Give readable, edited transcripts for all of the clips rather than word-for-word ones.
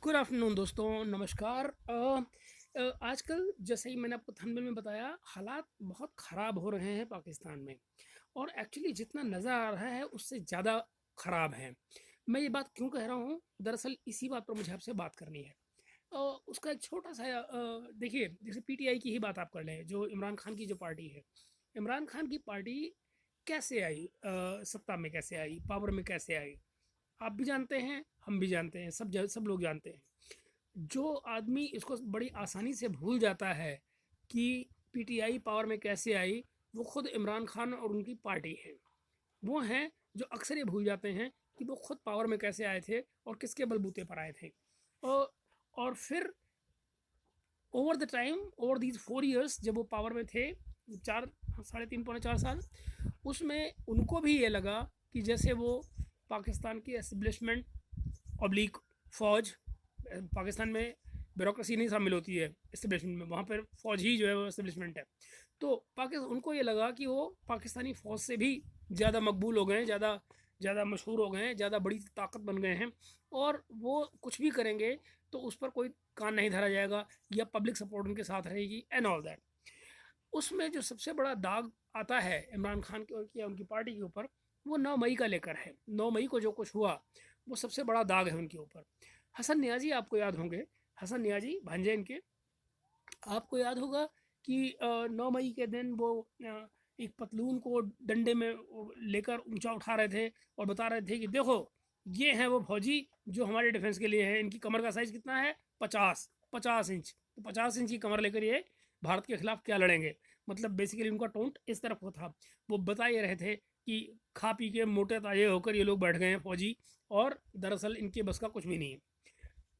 Good afternoon दोस्तों, नमस्कार। आजकल जैसे ही मैंने आपको थंबनेल में बताया, हालात बहुत ख़राब हो रहे हैं पाकिस्तान में। और एक्चुअली जितना नज़र आ रहा है उससे ज़्यादा ख़राब है। मैं ये बात क्यों कह रहा हूँ, दरअसल इसी बात पर मुझे आपसे बात करनी है। उसका एक छोटा सा देखिए, जैसे पीटीआई की ही बात आप कर लें, जो इमरान खान की जो पार्टी है। इमरान खान की पार्टी कैसे आई, सत्ता में कैसे आई, पावर में कैसे आई, आप भी जानते हैं, हम भी जानते हैं, सब लोग जानते हैं। जो आदमी इसको बड़ी आसानी से भूल जाता है कि पीटीआई पावर में कैसे आई, वो खुद इमरान खान और उनकी पार्टी है। वो हैं जो अक्सर ये भूल जाते हैं कि वो खुद पावर में कैसे आए थे और किसके बलबूते पर आए थे। और और फिर over the time, over these 4 years, जब वो पावर में थे, चार, साढ़े तीन, पौने 4 साल, उसमें उनको भी ये लगा कि जैसे वो पाकिस्तान की एस्टेब्लिशमेंट ऑब्लिक फौज, पाकिस्तान में ब्यूरोक्रेसी नहीं शामिल होती है एस्टेब्लिशमेंट में, वहाँ पर फौज ही जो है वो एस्टेब्लिशमेंट है। तो पाकिस्तान, उनको ये लगा कि वो पाकिस्तानी फ़ौज से भी ज़्यादा मकबूल हो गए हैं, ज़्यादा ज़्यादा मशहूर हो गए हैं, ज़्यादा बड़ी ताकत बन गए हैं। और वो कुछ भी करेंगे तो उस पर कोई कान नहीं धरा जाएगा, या पब्लिक सपोर्ट उनके साथ रहेगी एंड ऑल दैट। उसमें जो सबसे बड़ा दाग आता है इमरान खान के या उनकी पार्टी के ऊपर, वो 9 मई का लेकर है। 9 मई को जो कुछ हुआ, वो सबसे बड़ा दाग है उनके ऊपर। हसन नियाजी, आपको याद होंगे, हसन नियाजी भांजे इनके, आपको याद होगा कि 9 मई के दिन वो एक पतलून को डंडे में लेकर ऊंचा उठा रहे थे और बता रहे थे कि देखो, ये हैं वो फौजी जो हमारे डिफेंस के लिए है। इनकी कमर का साइज़ कितना है? 50 इंच। तो 50 इंच की कमर लेकर ये भारत के खिलाफ क्या लड़ेंगे। मतलब बेसिकली उनका टोंट इस तरफ को था। वो बता ये रहे थे कि खा पी के मोटे ताजे होकर ये लोग बैठ गए हैं फौजी, और दरअसल इनके बस का कुछ भी नहीं है।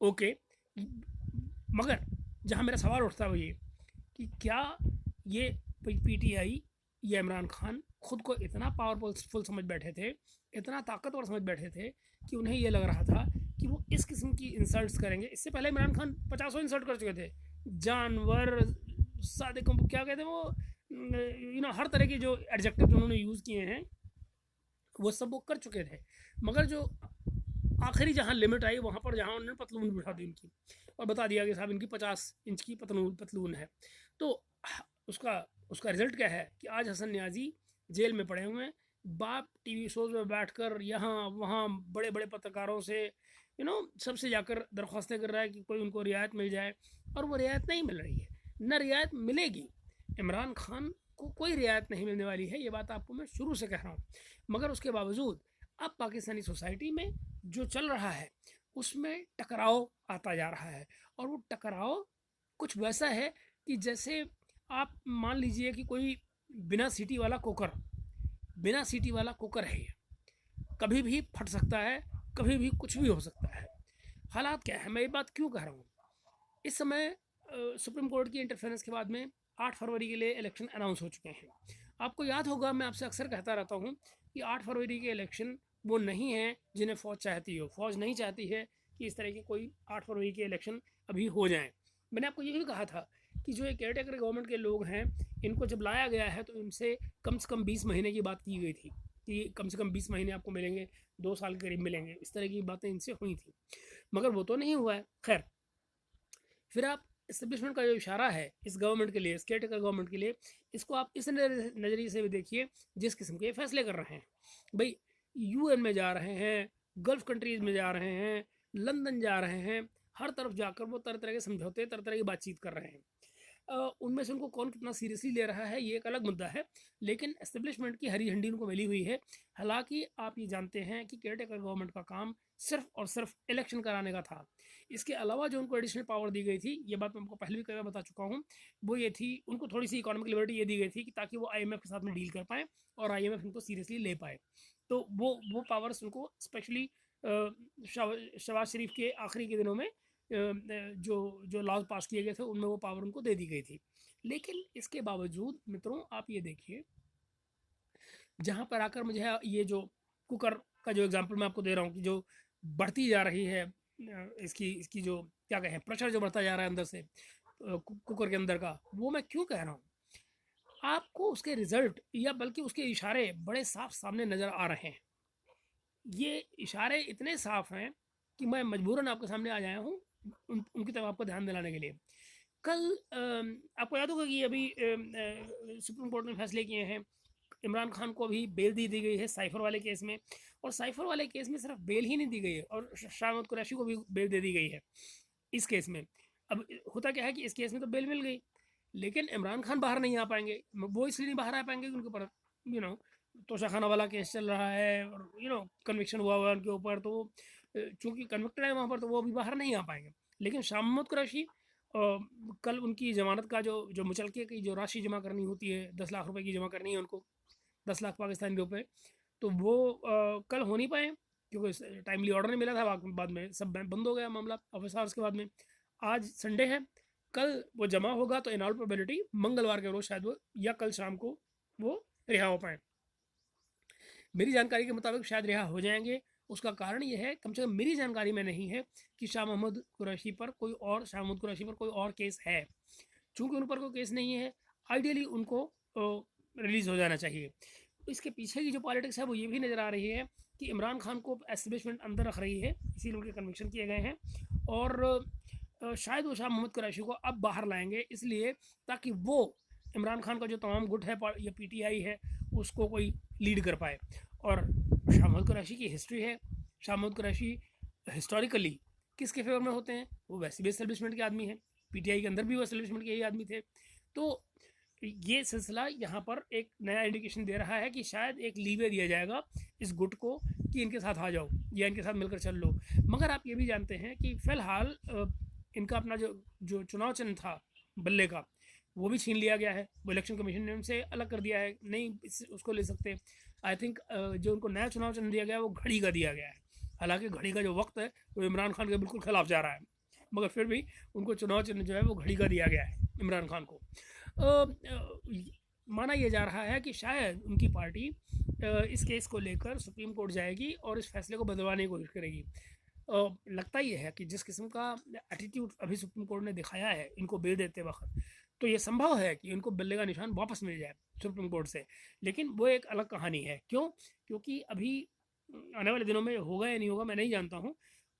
ओके, मगर जहाँ मेरा सवाल उठता है वो ये कि क्या ये पीटीआई या इमरान खान खुद को इतना पावरफुल समझ बैठे थे, इतना ताकतवर समझ बैठे थे, कि उन्हें ये लग रहा था कि वो इस किस्म की इंसल्ट्स करेंगे। इससे पहले इमरान खान 50 इंसल्ट कर चुके थे, जानवर, सादे को क्या कहते हैं वो, हर तरह के जो एडजेक्टिव उन्होंने यूज़ किए हैं, वो सब वो कर चुके थे। मगर जो आखिरी जहाँ लिमिट आई, वहाँ पर जहाँ उन्होंने पतलून बिठा दी उनकी, और बता दिया कि साहब इनकी 50 इंच की पतलून है। तो उसका उसका रिजल्ट क्या है कि आज हसन न्याजी जेल में पड़े हुए हैं। बाप टीवी शोज में बैठकर यहाँ वहाँ बड़े बड़े पत्रकारों से सबसे जाकर दरख्वास्तें कर रहा है कि कोई उनको रियायत मिल जाए, और वो रियायत नहीं मिल रही है, न रियायत मिलेगी। इमरान खान को कोई रियायत नहीं मिलने वाली है, ये बात आपको मैं शुरू से कह रहा हूँ। मगर उसके बावजूद अब पाकिस्तानी सोसाइटी में जो चल रहा है, उसमें टकराव आता जा रहा है। और वो टकराव कुछ वैसा है कि जैसे आप मान लीजिए कि कोई बिना सीटी वाला कुकर, बिना सीटी वाला कुकर है, ये कभी भी फट सकता है, कभी भी कुछ भी हो सकता है। हालात क्या है, मैं ये बात क्यों कह रहा हूँ? इस समय सुप्रीम कोर्ट की इंटरफेरेंस के बाद में 8 फरवरी के लिए इलेक्शन अनाउंस हो चुके हैं। आपको याद होगा, मैं आपसे अक्सर कहता रहता हूँ कि 8 फरवरी के इलेक्शन वो नहीं है जिन्हें फ़ौज चाहती हो। फ़ौज नहीं चाहती है कि इस तरह के कोई 8 फरवरी के इलेक्शन अभी हो जाएं। मैंने आपको ये भी कहा था कि जो ये केयर टेकर गवर्नमेंट के लोग हैं, इनको जब लाया गया है तो इनसे कम से कम 20 महीने की बात की गई थी कि कम से कम 20 महीने आपको मिलेंगे, 2 साल के करीब मिलेंगे, इस तरह की बातें इनसे हुई थी। मगर वो तो नहीं हुआ है। खैर, फिर आप इस्टेब्लिशमेंट का जो इशारा है इस गवर्नमेंट के लिए, इस केयरटेकर गवर्नमेंट के लिए, इसको आप इस नज़रिए से भी देखिए जिस किस्म के फैसले कर रहे हैं। भाई, यूएन में जा रहे हैं, गल्फ़ कंट्रीज़ में जा रहे हैं, लंदन जा रहे हैं, हर तरफ जाकर वो तरह तरह के समझौते, तरह तरह की बातचीत कर रहे हैं। उनमें से उनको कौन कितना सीरियसली ले रहा है, ये एक अलग मुद्दा है। लेकिन एस्टेब्लिशमेंट की हरी झंडी उनको मिली हुई है। हालांकि आप ये जानते हैं कि केयरटेकर गवर्नमेंट का काम सिर्फ और सिर्फ इलेक्शन कराने का था। इसके अलावा जो उनको एडिशनल पावर दी गई थी, ये बात मैं आपको पहले भी कई बार बता चुका हूँ, वो ये थी, उनको थोड़ी सी इकोनॉमिक लिबर्टी ये दी गई थी कि ताकि वो आईएमएफ के साथ में डील कर पाएँ और आईएमएफ उनको सीरियसली ले पाए। तो वो पावर्स उनको स्पेशली शहबाज शरीफ के आखिरी के दिनों में जो जो लॉज पास किए गए थे, उनमें वो पावर उनको दे दी गई थी। लेकिन इसके बावजूद मित्रों, आप ये देखिए, जहाँ पर आकर मुझे ये जो कुकर का जो एग्जांपल मैं आपको दे रहा हूँ कि जो बढ़ती जा रही है, इसकी इसकी जो क्या कहें, प्रेशर जो बढ़ता जा रहा है अंदर से, कुकर के अंदर का, वो मैं क्यों कह रहा हूँ? आपको उसके रिजल्ट या बल्कि उसके इशारे बड़े साफ सामने नज़र आ रहे हैं। ये इशारे इतने साफ हैं कि मैं मजबूरन आपके सामने आ जाया हूँ उनकी तरफ आपको ध्यान दिलाने के लिए। कल आपको याद होगा कि अभी सुप्रीम कोर्ट ने फैसले किए हैं, इमरान खान को अभी बेल दी गई है साइफर वाले केस में, और साइफर वाले केस में सिर्फ बेल ही नहीं दी गई है, और शाह महमूद कुरैशी को भी बेल दे दी गई है इस केस में। अब होता क्या है कि इस केस में तो बेल मिल गई, लेकिन इमरान खान बाहर नहीं आ पाएंगे। वो इसलिए नहीं बाहर आ पाएंगे कि उनके ऊपर तोशाखाना वाला केस चल रहा है, और कन्विक्शन हुआ हुआ है उनके ऊपर, तो चूंकि कन्विक्टेड है वहाँ पर, तो वो अभी बाहर नहीं आ पाएंगे। लेकिन शाह महमूद कुरैशी कल उनकी ज़मानत का जो मुचलके की जो राशि जमा करनी होती है, 10 लाख रुपए की जमा करनी है उनको, 10 लाख पाकिस्तानी रुपए, तो वो कल हो नहीं पाए क्योंकि टाइमली ऑर्डर नहीं मिला था। बाद में सब बंद हो गया मामला ऑफिस आवर्स के बाद में। आज संडे है, कल वो जमा होगा, तो इन ऑल प्रोबेबिलिटी मंगलवार के रोज शायद वो, या कल शाम को वो रिहा हो पाए। मेरी जानकारी के मुताबिक शायद रिहा हो जाएंगे। उसका कारण ये है, कम से कम मेरी जानकारी में नहीं है कि शाह महमूद कुरैशी पर कोई और केस है। चूंकि उन पर कोई केस नहीं है, आइडियली उनको रिलीज़ हो जाना चाहिए। इसके पीछे की जो पॉलिटिक्स है वो ये भी नज़र आ रही है कि इमरान खान को एस्टेब्लिशमेंट अंदर रख रही है, इसीलिए उनके कन्विक्शन किए गए हैं। और शायद वो शाह महमूद कुरैशी को अब बाहर लाएंगे, इसलिए ताकि वो इमरान खान का जो तमाम गुट है या पीटीआई है उसको कोई लीड कर पाए। और शाह महमूद कुरैशी की हिस्ट्री है, शाह महमूद कुरैशी हिस्टोरिकली किसके फेवर में होते हैं? वो वैसे भी एस्टेब्लिशमेंट के आदमी हैं, पीटीआई के अंदर भी वो एस्टेब्लिशमेंट के ही आदमी थे। तो ये सिलसिला यहाँ पर एक नया इंडिकेशन दे रहा है कि शायद एक लीवे दिया जाएगा इस गुट को कि इनके साथ आ जाओ या इनके साथ मिलकर चल लो। मगर आप ये भी जानते हैं कि फ़िलहाल इनका अपना जो चुनाव चिन्ह था बल्ले का, वो भी छीन लिया गया है। वो इलेक्शन कमीशन ने उनसे अलग कर दिया है, नहीं उसको ले सकते। आई थिंक जो उनको नया चुनाव चिन्ह दिया गया है वो घड़ी का दिया गया है। हालांकि घड़ी का जो वक्त है वो इमरान खान के बिल्कुल खिलाफ जा रहा है, मगर फिर भी उनको चुनाव चिन्ह जो है वो घड़ी का दिया गया है इमरान खान को। माना यह जा रहा है कि शायद उनकी पार्टी इस केस को लेकर सुप्रीम कोर्ट जाएगी और इस फैसले को बदलवाने की कोशिश करेगी। लगता ही है कि जिस किस्म का एटीट्यूड अभी सुप्रीम कोर्ट ने दिखाया है इनको बेल देते वक्त, तो ये संभव है कि इनको बल्ले का निशान वापस मिल जाए सुप्रीम कोर्ट से। लेकिन वो एक अलग कहानी है। क्यों? क्योंकि अभी आने वाले दिनों में होगा या नहीं होगा मैं नहीं जानता हूँ।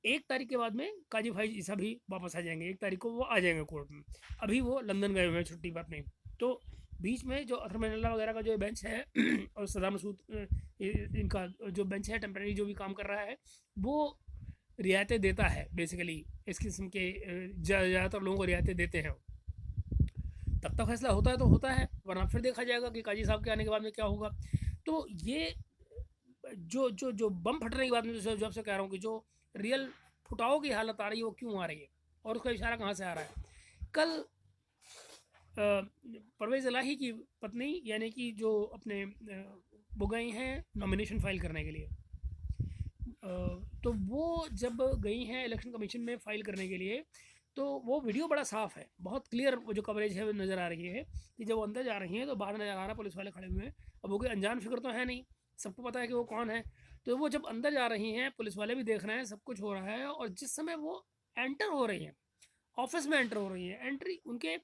1 तारीख के बाद में काजी भाई ईसा भी वापस आ जाएंगे, 1 तारीख को वो आ जाएंगे कोर्ट में। अभी वो लंदन गए हुए हैं छुट्टी पर अपनी। तो बीच में जो अथरमैनुल्ला वगैरह का जो बेंच है और सदाम मसूद इनका जो बेंच है टेम्प्रेरी जो भी काम कर रहा है, वो रियायतें देता है बेसिकली। इस किस्म के ज़्यादातर लोगों को रियायतें देते हैं। तब तक फैसला होता है तो होता है, वरना फिर देखा जाएगा कि काजी साहब के आने के बाद में क्या होगा। तो ये जो बम फटने की बात में जो आपसे कह रहा हूँ कि जो रियल फुटाव की हालत आ रही है वो क्यों आ रही है और उसका इशारा कहाँ से आ रहा है। कल परवेज़ इलाही की पत्नी यानी कि जो अपने वो गई हैं नॉमिनेशन फाइल करने के लिए, तो वो जब गई हैं इलेक्शन कमीशन में फ़ाइल करने के लिए, तो वो वीडियो बड़ा साफ़ है, बहुत क्लियर वो जो कवरेज है वो नज़र आ रही है कि जब वो अंदर जा रही हैं तो बाहर नज़र आ रहा है पुलिस वाले खड़े हुए हैं। अब वो कोई अनजान फिक्र तो है नहीं, सबको पता है कि वो कौन है। तो वो जब अंदर जा रही हैं पुलिस वाले भी देख रहे हैं, सब कुछ हो रहा है। और जिस समय वो एंटर हो रही हैं, ऑफिस में एंटर हो रही हैं, एंट्री उनके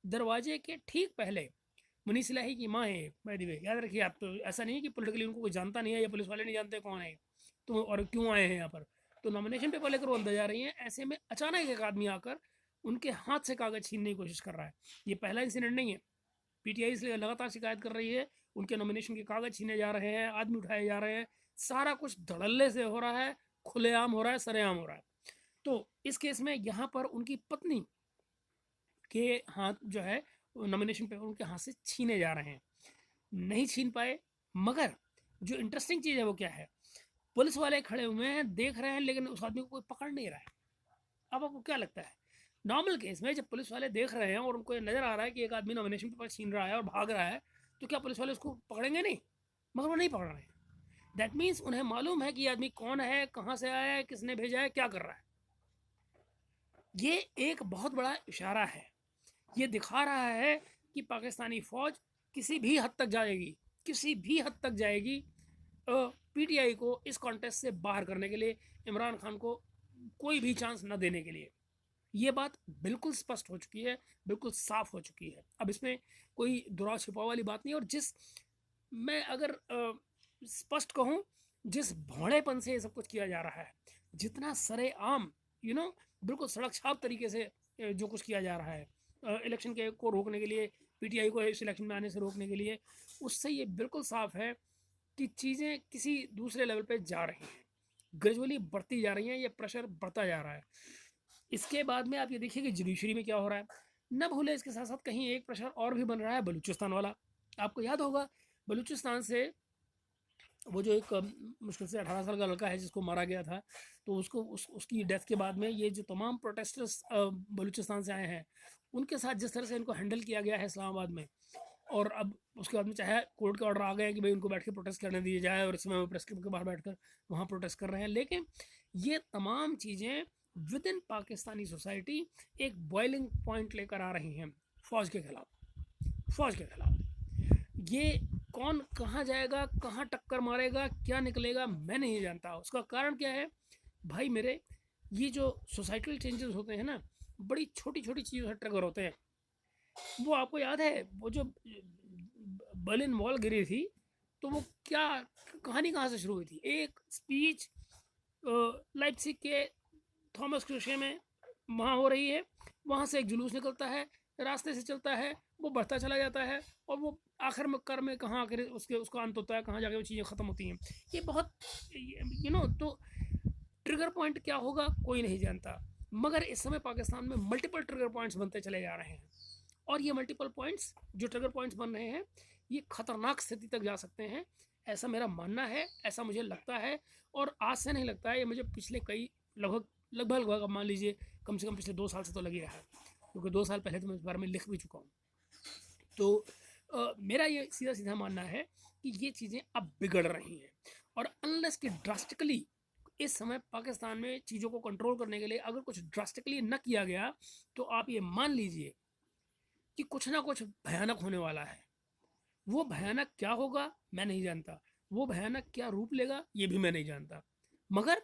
दरवाजे के ठीक पहले मुनीस इलाही की माँ है। बाय द वे याद रखिए आप, तो ऐसा नहीं है कि पॉलिटिकली उनको कोई जानता नहीं है या पुलिस वाले नहीं जानते कौन है तो और क्यों आए हैं यहाँ पर। तो नॉमिनेशन पेपर लेकर वो अंदर जा रही हैं, ऐसे में अचानक एक आदमी आकर उनके हाथ से कागज़ छीनने की कोशिश कर रहा है। ये पहला इंसिडेंट नहीं है, पीटीआई इसलिए लगातार शिकायत कर रही है, उनके नॉमिनेशन के कागज़ छीने जा रहे हैं, आदमी उठाए जा रहे हैं, सारा कुछ धड़ल्ले से हो रहा है, खुलेआम हो रहा है, सरेआम हो रहा है। तो इस केस में यहाँ पर उनकी पत्नी के हाथ जो है नॉमिनेशन पेपर उनके हाथ से छीने जा रहे हैं, नहीं छीन पाए। मगर जो इंटरेस्टिंग चीज़ है वो क्या है, पुलिस वाले खड़े हुए हैं, देख रहे हैं, लेकिन उस आदमी को कोई पकड़ नहीं रहा है। अब आपको क्या लगता है, नॉर्मल केस में जब पुलिस वाले देख रहे हैं और उनको ये नज़र आ रहा है कि एक आदमी नॉमिनेशन पेपर छीन रहा है और भाग रहा है, तो क्या पुलिस वाले उसको पकड़ेंगे? नहीं। मगर वो नहीं पकड़ रहे हैं। दैट मीन्स उन्हें मालूम है कि ये आदमी कौन है, कहाँ से आया है, किसने भेजा है, क्या कर रहा है। ये एक बहुत बड़ा इशारा है, ये दिखा रहा है कि पाकिस्तानी फ़ौज किसी भी हद तक जाएगी, किसी भी हद तक जाएगी पीटीआई को इस कॉन्टेस्ट से बाहर करने के लिए, इमरान खान को कोई भी चांस न देने के लिए। ये बात बिल्कुल स्पष्ट हो चुकी है, बिल्कुल साफ हो चुकी है। अब इसमें कोई दुराव छिपाव वाली बात नहीं। और जिस मैं अगर स्पष्ट कहूँ, जिस भोड़ेपन से ये सब कुछ किया जा रहा है, जितना सरेआम बिल्कुल सड़क छाप तरीके से जो कुछ किया जा रहा है इलेक्शन के को रोकने के लिए, पीटीआई को इस इलेक्शन में आने से रोकने के लिए, उससे ये बिल्कुल साफ है कि चीज़ें किसी दूसरे लेवल पे जा रही हैं, ग्रेजुअली बढ़ती जा रही हैं, ये प्रेशर बढ़ता जा रहा है। इसके बाद में आप ये देखिए कि जुडिशरी में क्या हो रहा है। न भूले इसके साथ साथ कहीं एक प्रेशर और भी बन रहा है बलूचिस्तान वाला। आपको याद होगा बलूचिस्तान से वो जो एक मुश्किल से 18 साल का लड़का है जिसको मारा गया था, तो उसकी डेथ के बाद में ये जो तमाम प्रोटेस्टर्स बलूचिस्तान से आए हैं, उनके साथ जिस तरह से इनको हैंडल किया गया है इस्लामाबाद में, और अब उसके बाद में चाहे कोर्ट के ऑर्डर आ गए हैं कि भाई उनको बैठ के प्रोटेस्ट करने दिया जाए, और इस समय वो प्रेस क्लब के बाहर बैठकर वहाँ प्रोटेस्ट कर रहे हैं, लेकिन ये तमाम चीज़ें विद इन पाकिस्तानी सोसाइटी एक बॉइलिंग पॉइंट लेकर आ रही हैं फ़ौज के खिलाफ। फ़ौज के खिलाफ ये कौन कहाँ जाएगा, कहाँ टक्कर मारेगा, क्या निकलेगा, मैं नहीं जानता। उसका कारण क्या है भाई मेरे, ये जो सोसाइटल चेंजेस होते हैं ना, बड़ी छोटी छोटी चीज़ों से ट्रिगर होते हैं। वो आपको याद है वो जो बर्लिन वॉल गिरी थी, तो वो क्या कहानी कहाँ से शुरू हुई थी? एक स्पीच लाइप्जिग के थॉमस क्रूशे में वहाँ हो रही है, वहाँ से एक जुलूस निकलता है, रास्ते से चलता है, वो बढ़ता चला जाता है, और वो आखिर में कर में कहाँ आखिर उसका अंत होता है, कहाँ जाके वो चीज़ें ख़त्म होती हैं। ये बहुत तो ट्रिगर पॉइंट क्या होगा कोई नहीं जानता, मगर इस समय पाकिस्तान में मल्टीपल ट्रिगर पॉइंट्स बनते चले जा रहे हैं, और ये मल्टीपल पॉइंट्स जो ट्रिगर पॉइंट्स बन रहे हैं, ये खतरनाक स्थिति तक जा सकते हैं, ऐसा मेरा मानना है, ऐसा मुझे लगता है। और आज से नहीं लगता है, ये मुझे पिछले कई लगभग लगभग लगभग मान लीजिए कम से कम पिछले 2 साल से तो लग ही रहा है, क्योंकि 2 साल पहले तो मैं इस बारे में लिख भी चुका हूँ। तो मेरा ये सीधा सीधा मानना है कि ये चीज़ें अब बिगड़ रही हैं, और अनलेस कि ड्रास्टिकली इस समय पाकिस्तान में चीज़ों को कंट्रोल करने के लिए अगर कुछ ड्रास्टिकली न किया गया, तो आप ये मान लीजिए कि कुछ ना कुछ भयानक होने वाला है। वो भयानक क्या होगा मैं नहीं जानता, वो भयानक क्या रूप लेगा ये भी मैं नहीं जानता, मगर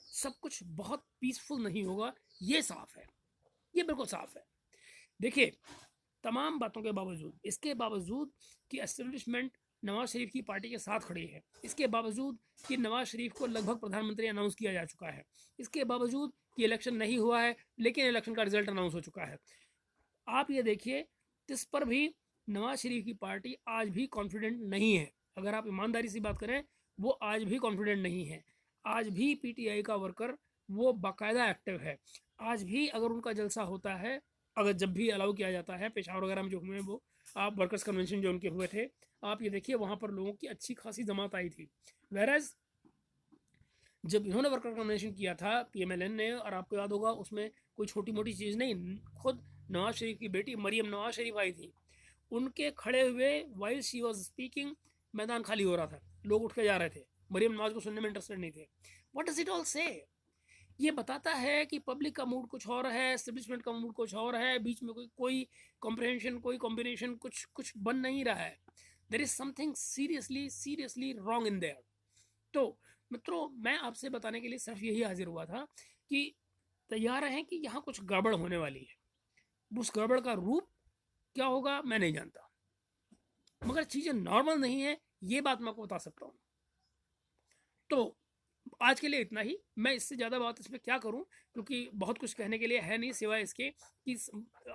सब कुछ बहुत पीसफुल नहीं होगा, ये साफ है, ये बिल्कुल साफ है। देखिए, तमाम बातों के बावजूद, इसके बावजूद कि एस्टेब्लिशमेंट नवाज शरीफ की पार्टी के साथ खड़ी है, इसके बावजूद कि नवाज शरीफ को लगभग प्रधानमंत्री अनाउंस किया जा चुका है, इसके बावजूद कि इलेक्शन नहीं हुआ है लेकिन इलेक्शन का रिजल्ट अनाउंस हो चुका है, आप ये देखिए इस पर भी नवाज शरीफ की पार्टी आज भी कॉन्फिडेंट नहीं है। अगर आप ईमानदारी से बात करें, वो आज भी कॉन्फिडेंट नहीं है। आज भी पीटीआई का वर्कर वो बाकायदा एक्टिव है। आज भी अगर उनका जलसा होता है, अगर जब भी अलाउ किया जाता है, पेशावर वगैरह में जो हुए हैं वो, आप वर्कर्स कन्वेंशन जो उनके हुए थे, आप ये देखिए वहाँ पर लोगों की अच्छी खासी जमात आई थी। वेरएज जब इन्होंने वर्कर कन्वेंशन किया था पीएमएलएन ने, और आपको याद होगा उसमें कोई छोटी मोटी चीज़ नहीं, खुद नवाज शरीफ की बेटी मरियम नवाज शरीफ आई थी, उनके खड़े हुए वाइल शी वॉज स्पीकिंग मैदान खाली हो रहा था, लोग उठ के जा रहे थे, मरियम नवाज को सुनने में इंटरेस्टेड नहीं थे। व्हाट डज इट ऑल से? ये बताता है कि पब्लिक का मूड कुछ और है, एस्टेब्लिशमेंट का मूड कुछ और है, बीच में कोई कॉम्प्रहेंशन, कोई कॉम्बिनेशन कुछ बन नहीं रहा है। There is something seriously wrong in there. तो मित्रों, मैं आपसे बताने के लिए सिर्फ यही हाजिर हुआ था कि तैयार रहें कि यहाँ कुछ गड़बड़ होने वाली है। उस गड़बड़ का रूप क्या होगा मैं नहीं जानता, मगर चीज़ें नॉर्मल नहीं है, ये बात मैं आपको बता सकता हूँ। तो आज के लिए इतना ही। मैं इससे ज़्यादा बात इस पर क्या करूँ, क्योंकि बहुत कुछ कहने के लिए है नहीं सिवाय इसके कि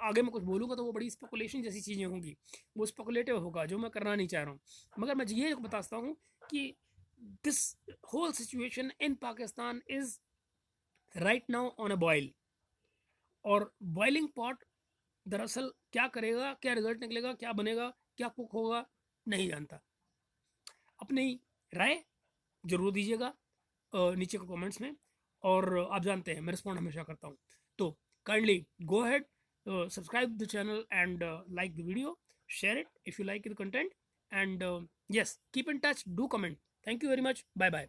आगे मैं कुछ बोलूँगा तो वो बड़ी स्पेकुलेशन जैसी चीज़ें होंगी, वो स्पेकुलेटिव होगा, जो मैं करना नहीं चाह रहा हूँ। मगर मैं ये बताता हूँ कि this whole situation in Pakistan is right now on a boil, और बॉइलिंग पॉट दरअसल क्या करेगा, क्या रिजल्ट निकलेगा, क्या बनेगा, क्या कुक होगा, नहीं जानता। अपनी राय जरूर दीजिएगा नीचे के कमेंट्स में, और आप जानते हैं मैं रिस्पॉन्ड हमेशा करता हूँ। तो kindly go ahead, subscribe the channel and like the video, share it if you like the content, and yes, keep in touch, do comment. Thank you very much, bye bye.